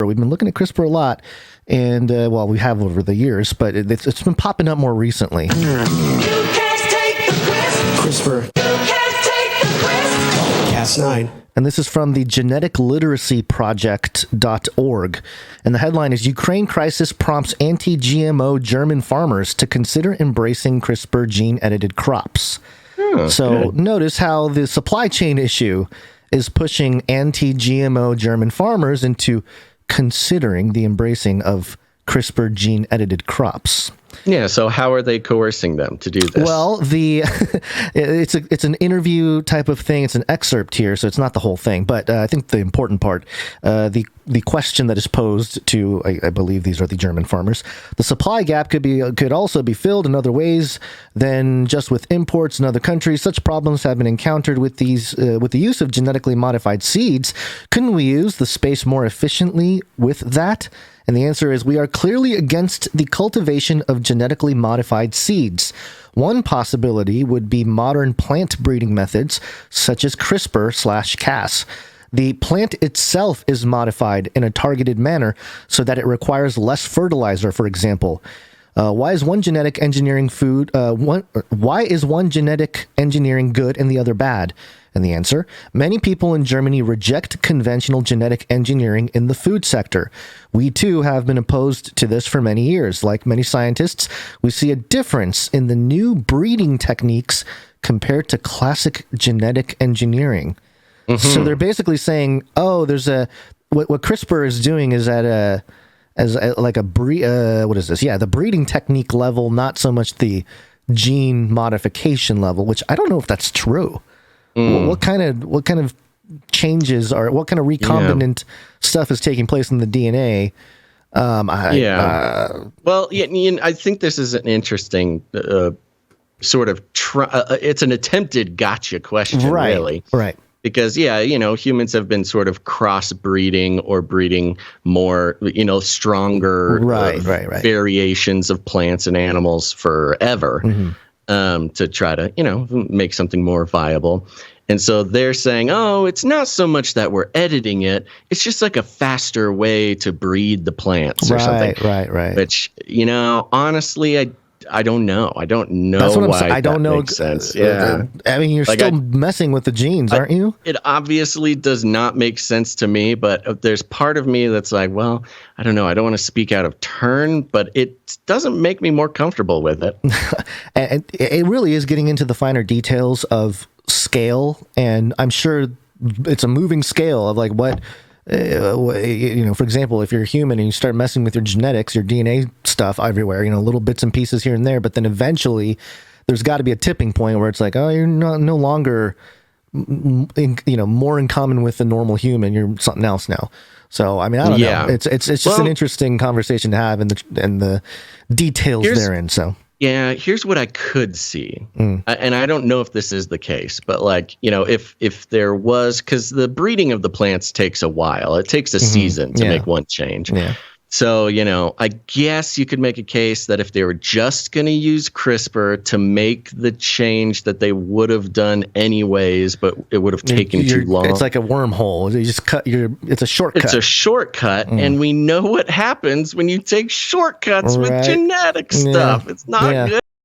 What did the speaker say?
We've been looking at CRISPR a lot, and we have over the years, but it's been popping up more recently. You can't take the CRISPR. You can't take the CRISPR. Cas9. And this is from the geneticliteracyproject.org. And the headline is Ukraine crisis prompts anti-GMO German farmers to consider embracing CRISPR gene-edited crops. So notice how the supply chain issue is pushing anti-GMO German farmers into considering the embracing of CRISPR gene-edited crops. Yeah, so how are they coercing them to do this? Well, it's an interview type of thing. It's an excerpt here, so it's not the whole thing. But I think the important part, the question that is posed to, I believe these are the German farmers, the supply gap could also be filled in other ways than just with imports in other countries. Such problems have been encountered with the use of genetically modified seeds. Couldn't we use the space more efficiently with that? And the answer is we are clearly against the cultivation of genetically modified seeds. One possibility would be modern plant breeding methods such as CRISPR/Cas. The plant itself is modified in a targeted manner so that it requires less fertilizer, for example. Why is one genetic engineering good and the other bad? And the answer, many people in Germany reject conventional genetic engineering in the food sector. We too have been opposed to this for many years. Like many scientists, we see a difference in the new breeding techniques compared to classic genetic engineering. Mm-hmm. So they're basically saying, what CRISPR is doing is at the breeding technique level, not so much the gene modification level, which I don't know if that's true. What kind of changes or what kind of recombinant stuff is taking place in the DNA? I think this is an interesting sort of it's an attempted gotcha question, really. Right. Because, humans have been sort of crossbreeding or breeding more, stronger variations of plants and animals forever. Mm-hmm. To try to, make something more viable. And so they're saying, it's not so much that we're editing it. It's just like a faster way to breed the plants or something. Right. Which, honestly, I don't know. I don't know. That's what I'm saying. I don't know. Makes sense. Yeah. You're still messing with the genes, aren't you? It obviously does not make sense to me, but there's part of me that's like, well, I don't know. I don't want to speak out of turn, but it doesn't make me more comfortable with it. And it really is getting into the finer details of scale, and I'm sure it's a moving scale of like what. For example, if you're a human and you start messing with your genetics, your DNA stuff everywhere, little bits and pieces here and there, but then eventually there's got to be a tipping point where it's like, you're no longer, more in common with the normal human. You're something else now. So, I don't know. It's just an interesting conversation to have and the details therein. So. Yeah, here's what I could see. And I don't know if this is the case, but if there was, because the breeding of the plants takes a while. It takes a season to make one change. Yeah. So, I guess you could make a case that if they were just going to use CRISPR to make the change that they would have done anyways, but it would have taken too long. It's like a wormhole. You just it's a shortcut. It's a shortcut, and we know what happens when you take shortcuts with genetic stuff. It's not good.